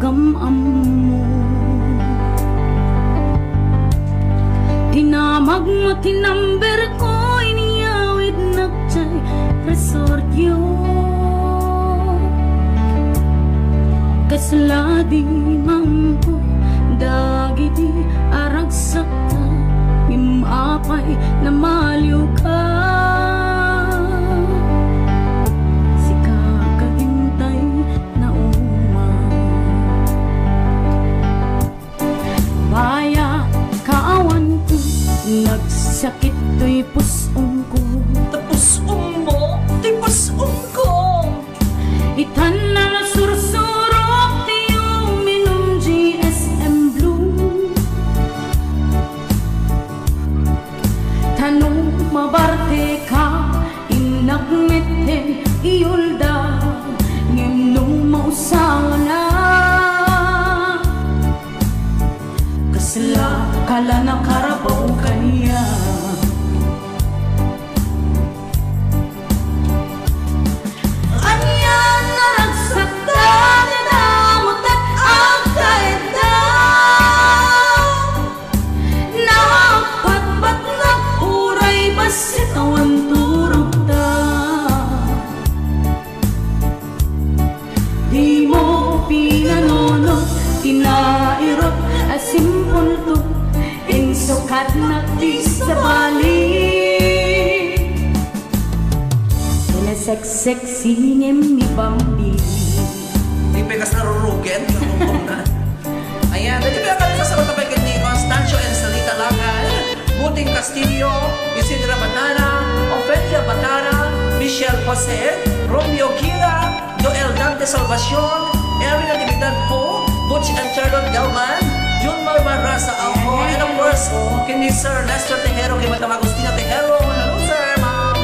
agamam mo. Tinamag mo, tinamber ko, iniyawid nagtay resortyo. Kasladi mampo, dagiti aragsakta, imapay na maliw ka. Si kakagintay na uma. Baya kaawan ko, nagsakit to'y pusong ko. Tapusong mo, ti pusong ko. Itan na nasursurok tiyo minum GSM Blue. Tanong mabarte ka, inagneten iyulda, ngem nung mausawa na. Kasla kala na karabaw kaniya. Tinairot asimpol to, insukat na di sa bali. Sexy ngem mi bambi. Di pegas narurugin, narurugin. Ayan, dito ba kami sa matabay ni Constancio and Salita Langan, Buting Castillo, Isidra Banana, Ofelia Batara, Michelle Jose, Romeo Kira, Joel Dante Salvacion, Erin Natividad Po, Butch and Charlotte Delman, June Marbarasa Alco, and of course, kini Sir Lester Tejero, kay Madam Agustina Tejero. Hello sir, ma'am.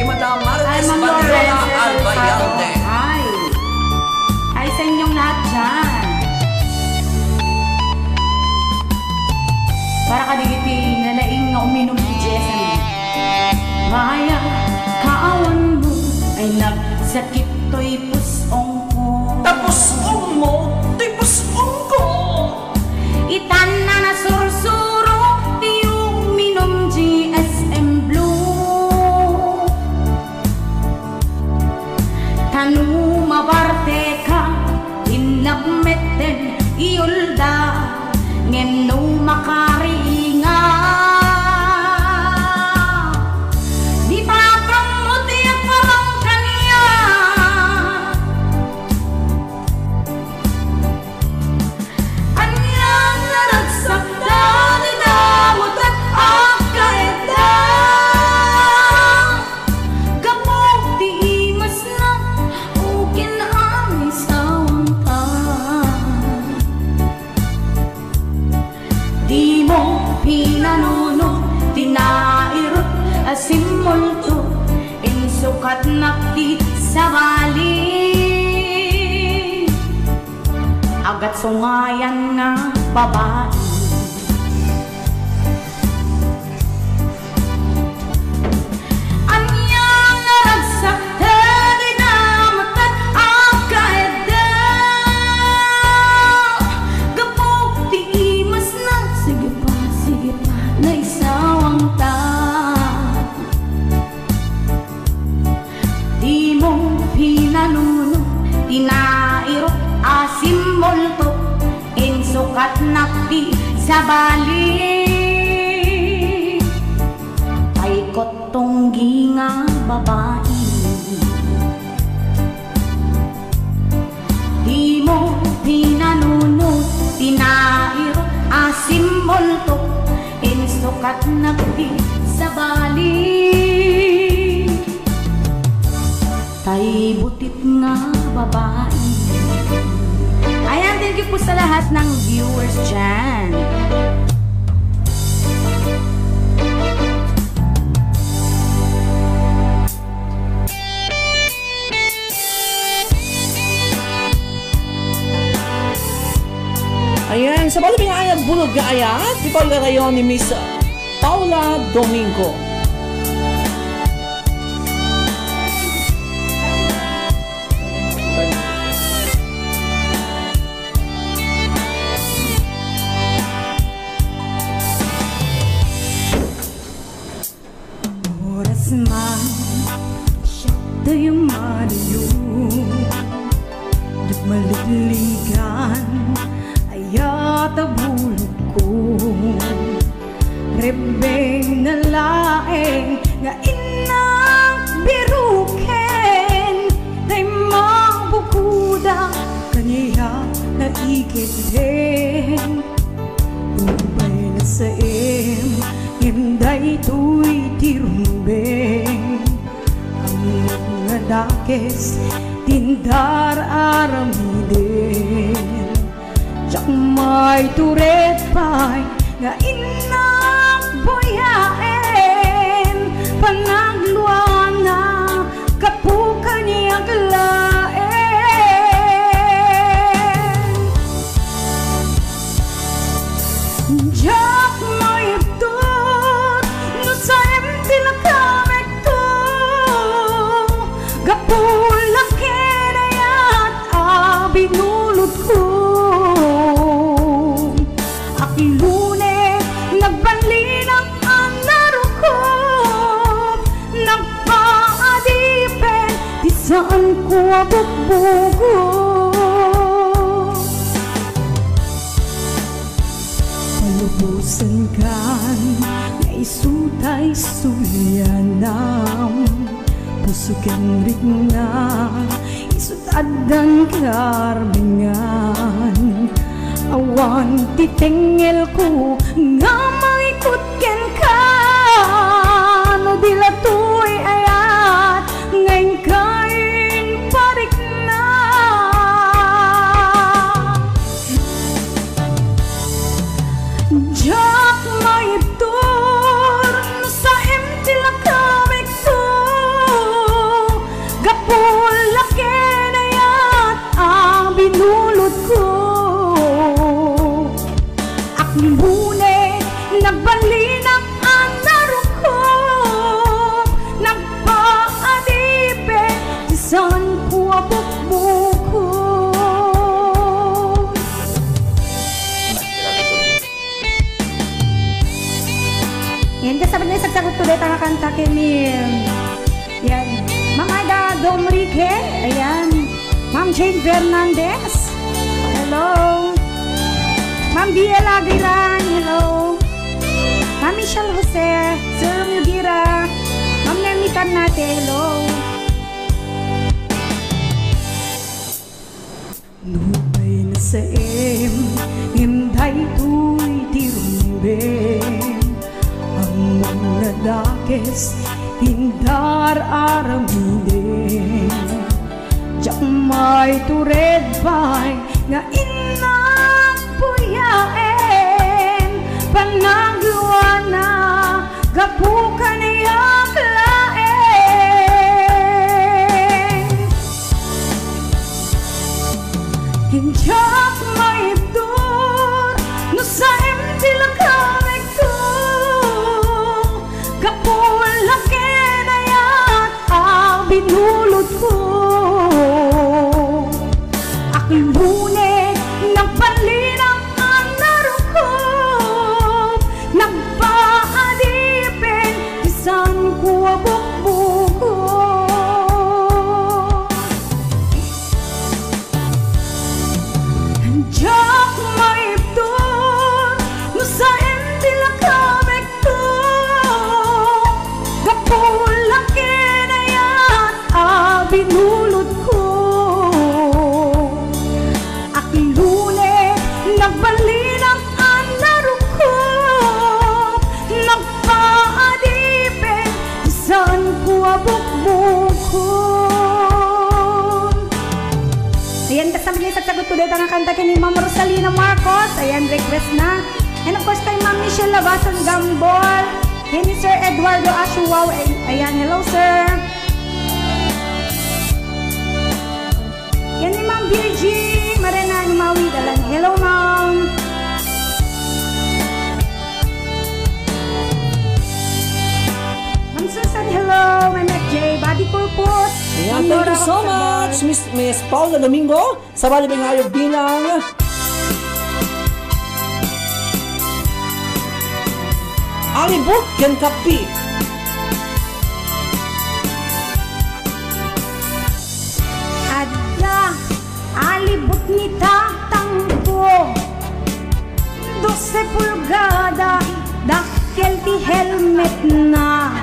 Kay Madam Martes Banderola Albayalde. Hi sa inyong lahat dyan. Para kadigiti nalaing nga uminom ni Jessie. Maya, kaawan mo ay nagsakit to'y pusong ko. Tapusong mo, ti pusong ko. Itan na nasursuro, tiyong minom GSM Blue. Tanu mabarte ka, inagmeten iyulda, ngem no makariinga. Di tapang mo tiyak parang kaniya. Anya naragsak na dinamot at akaeda. Kapag di imas na, ukin ang isawang ka. Di mo pinanuno, tinairot asimulto, insukat nakti sa bali. Agat sungayan nga babae. Anya naragsak na dinamot at akaeda. Gapok di imas na, sige pa, naisawang ta. Di mo pinanuno, tinairot asimulto, insukat nakti sa bali. Ay kotonggi nga babae. Di mo pinanuno, tinairot asimulto, insukat nakti sa bali. Tay butit nga babae. Ayan, thank you po sa lahat ng viewers dyan. Ayan, sa balabing ayat bulog nga ayat, di ko larayon ni Miss Paula Domingo. oras man siya tayo maniyo nagmaligligan ayat abulog ko rebeng na laeng nga inang biruken tay magbukuda kaniya na ikiteng ubay na sa imday to'y tirumbeng ang mga dakes tindar aramidin jak may turet pa'y nga inang boyaen panagluan na kapukan niya glaen jak may iptot no sa empty na kamek to gapulak kenayat abinulot ko akilune nagbanlinang ang narukop nagpaadipen di saan ko abukbugo palubusan kan na isutay sulyanam pusukan rigna isutadan karbingan awan titengel ko nga maikutken ka no dila to'y ayat ngayon kain parik na jak maiptur no sa empty lakamik to gapulak kenayat ang binulot ko aklimbune nagbalinang ang narukop nagpaadipe isan ko abukbuko yan kasabi niya sagsagot tuloy ang kanta kini yan Ma'am Aida Domrique ayan Ma'am Jane Fernandez hello Ma'am Bia Lagiran, hello. Ma'am Michelle Jose, Sir Mugira, Ma'am Nemi Carnate, hello. Nubay na sa imday to'y tirumbeng ang mga dakes tindar aramidin jak may tured pa'y nga inang puyaen panagluan na gapukan niya klaen hinjak maiptur no sa empty lakamik to kapulak kenayat ang binulot ko akilune nagpalinang ang narukop nagpaadipen isan ko abukbuko jak maiptur no sa empty lakamik to gapulak kenayat ang binulot ko akilune nagbalinang ang narukop nagpaadipen isan ko abukbuko ayan kasama niya sagsagot tuloy ang kanta kini Ma'am Rosalina Marcos ayan request na and of course kay Ma'am Michelle Labason Gambol kini Sir Eduardo Ashuwaw ayan hello sir yan ni Ma'am Virgie Marena ni Maui Dalan hello Ma'am Ma'am Susan hello Ma'am FJ Body Purpose Ayan, thank you so much, Miss Paula Domingo. Sa bali ngayon bilang Alibut Ken Kapi. kay pulgada, dakkel ti helmet na,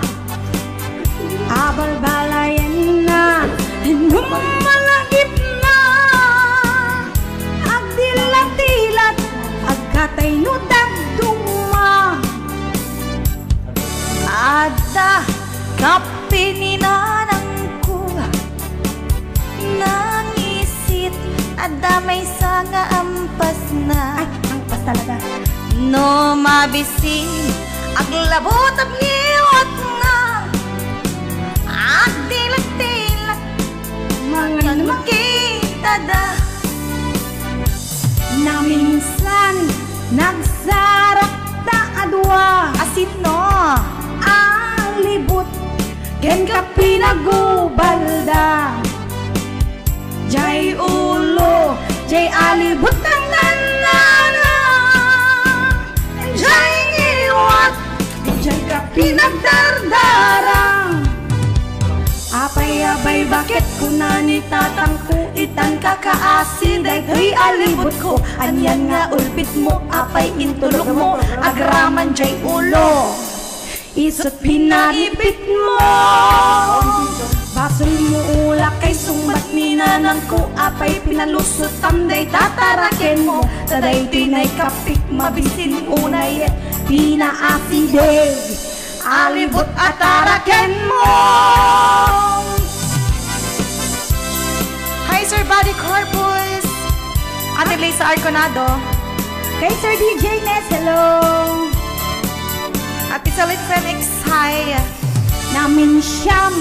abalbalayan na, malagip na, agdilat-dilat, agkatay no dagduma, ada kapininanang ko, nangisit, ada may sanga ampas na. ay, angpas talaga. No mabisin, aglabot at liwat na, agdilat-dilat, Mga magkita da. na minsan nagsarap ta adwa, Asino, alibot ken ka pinagubalda, jay ulo jay alibot ang nanana, jay iwat jay ka pinagdardarang, apay-abay bakit kunani tatangku itan kakaasin, daytoy alibot ko anyan nga ulpit mo, apay intulok mo agraman jay ulo, isot pinaipit mo, basol mo ulak kay sumbat ninanang ko, apay pinalusot tamday tataraken mo, taday tinay kapik mabisin unay pinaasideg, alibot ataraken mo. hi Sir Body Corpus, Ate Lisa Arconado, Kay Sir DJ Ness, hello. Ate Salit Felix, hi. Namin siyam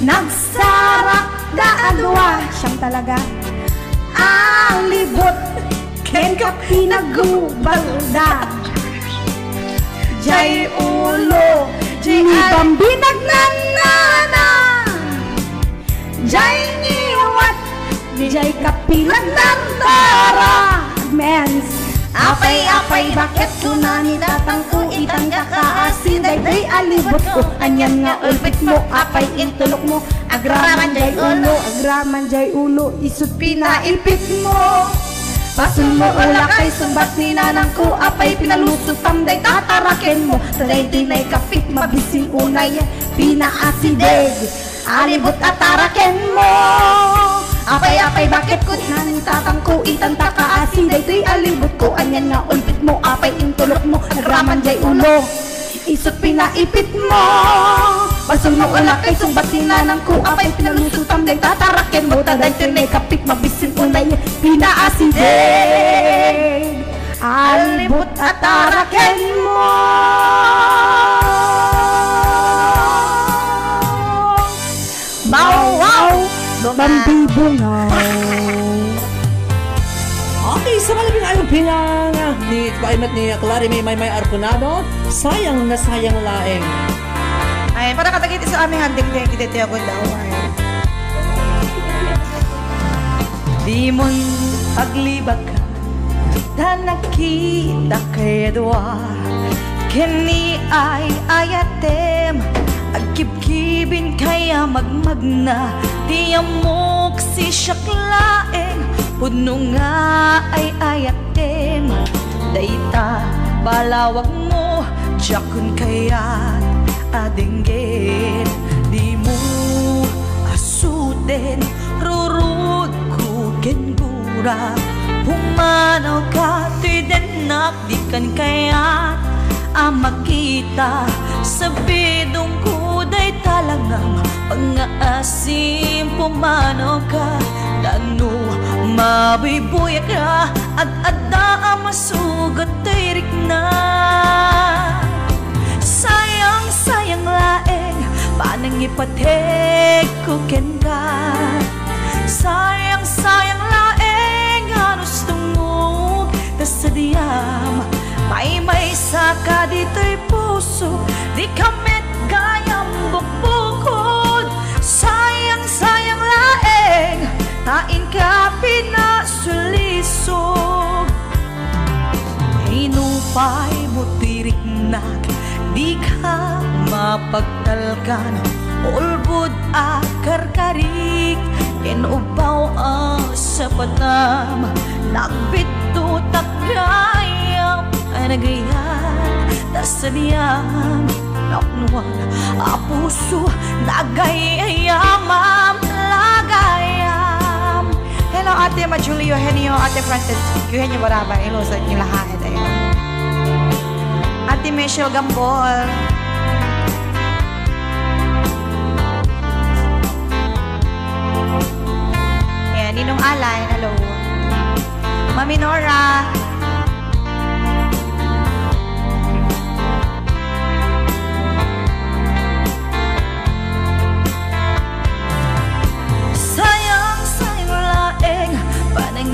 nagsarak da adwa, siyam talaga, alibot ken ka pinagubalda, jay ulo jay pambinag nanana, jay niwat jay ka pinagdardara, mens apay-apay bakit kunani tatangko itang kakaasin, daytoy alibot ko anyan nga ulpit mo, apay intulok mo agraman jay ulo, agraman jay ulo, isut pinaipit mo, pasul mo ula kay sumbat ni nanang ko, apay pinalusot tamday tataraken mo, taday tinay kapit mabisin unay pinaasideg, alibot ataraken mo, apay-apay bakit ko nani tatangko itang takaasin, daytoy alibot ko anyan nga ulpit mo, apay intulok mo agraman jay ulo, isot pinaipit mo, pasul mo ula kay sumbat ni nanang ko, apay pinalusot tamday tataraken mo, taday tinay kapit mabisin unay pinaasideg, alibot ataraken mo. Bawaw bambibungaw. Okay, sa malabing ayong pinang ni Paimat ni Clary May Arconado, sayang na sayang laeng. Ay, para katagit sa aming handing din, kita tiyo ko daw. Di mon paglibag ka, na nakita kay dua, kini ay ayatem, agkibkibin kaya magmagna, di amok si syaklaeng, puno nga ay ayatem, dayta balawag mo, jakun kayat adinggit, di mo asuten, rurud kuken gura, pumanaw ka tidenak, di kan kayat makita, sa bidong kuday talangang pang-aasim, pumanaw ka, dano mabibuya ka, ad-ada masugot tirik na. Sayang laeng, panang ipatek ko ken ka, sayang laeng, halos tungog tasadiyam, may saka dito'y puso, di kamit gayang bukbukod, sayang laeng, tain ka pinasulisog, hinupay mo tirik na, di ka mapagtalkan, ulbud akarkarik, inubaw sa patam, nagbito takayam, nagayat Tasadiyan Naknuan Puso Nagayayamam Lagayam Hello Ate Majuli Eugenio Ate Francis Eugenio Baraba Hello sa inyo lahat Ate Michelle Gambol Ayan Ninong Alay Hello Mami Nora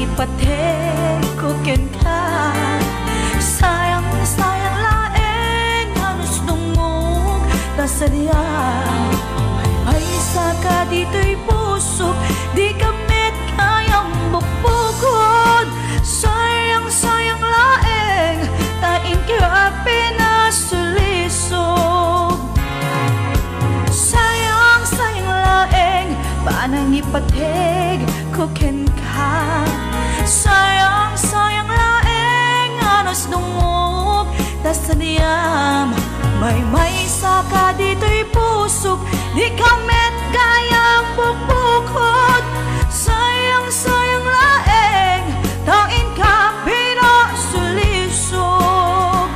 Ipatay ko ken ka Sayang, sayang laeng Halos dungog Tasadiyan Ay sa ka dito'y pusok Di kamit kayang bukbukod Sayang, sayang laeng Tain ka pinasulisog Sayang, sayang laeng Paanang ipatay ko ken ka Sayang, sayang laeng Anos dungog Tasadiam May saka dito'y pusok Di kamit kayang bukbukod Sayang, sayang laeng Tain ka pinasulisog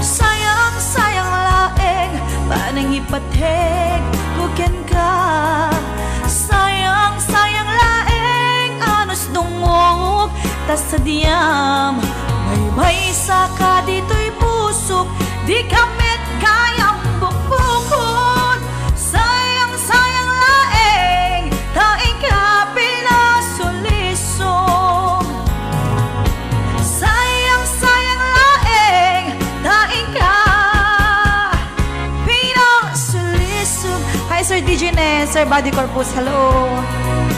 Sayang, sayang laeng Paanang ipateg Kuken ka Sayang, sayang laeng Anos dungog Tasadiam May saka dito'y pusok Di kamit kayang bukbukod Sayang, sayang laeng Taing ka pinasulisog Sayang, sayang laeng Taing ka pinasulisog Hi Sir DJ Nes, Sir Body Corpus, hello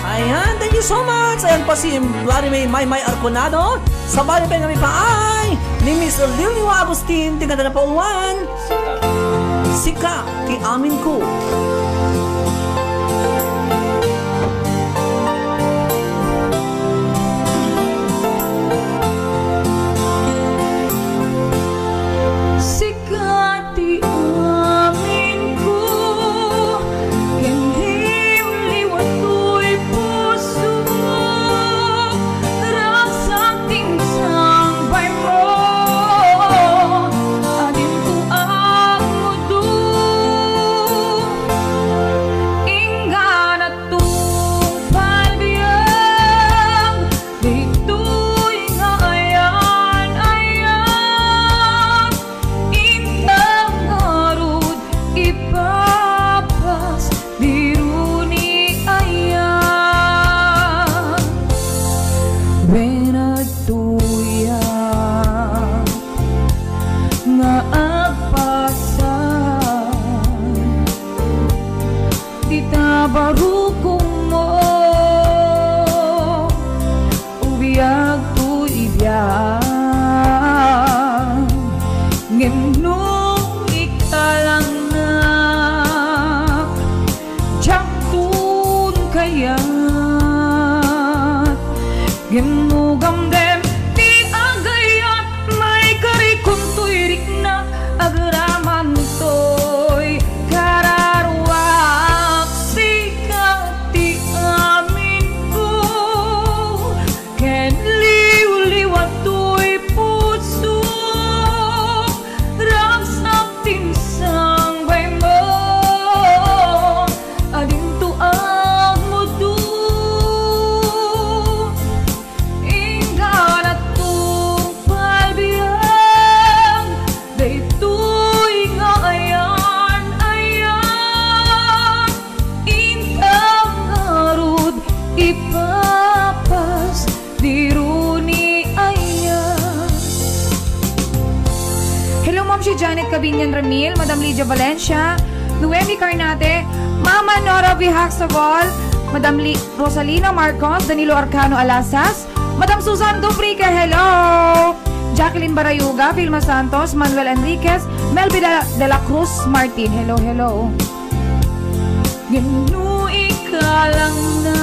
Ayan, thank you so much. Ayan pa si Vladimir Maymay Arconado. Sa bali pa kami pa ay ni Miss Liliwa Agustin. Tingnan na pa uwan. Sika, ti amin ko. Sika, ti amin ko. Ginugam dem di agayat may karikon to'y rikna agraman to'y kararwak sikat ti amin ko ken liw-liwat to'y puso ramsak tinsang bay mo adin to ang mudu Si Janet Cabinyan Ramil, Madam Lydia Valencia, Noemi Carnate, Mama Nora Vihaxaval, Madam Rosalina Marcos, Danilo Arcano Alasas, Madam Susan Duprique, hello! Jacqueline Barayuga, Vilma Santos, Manuel Enriquez, Melby de la Cruz Martin, hello, hello. Ginu ikalang na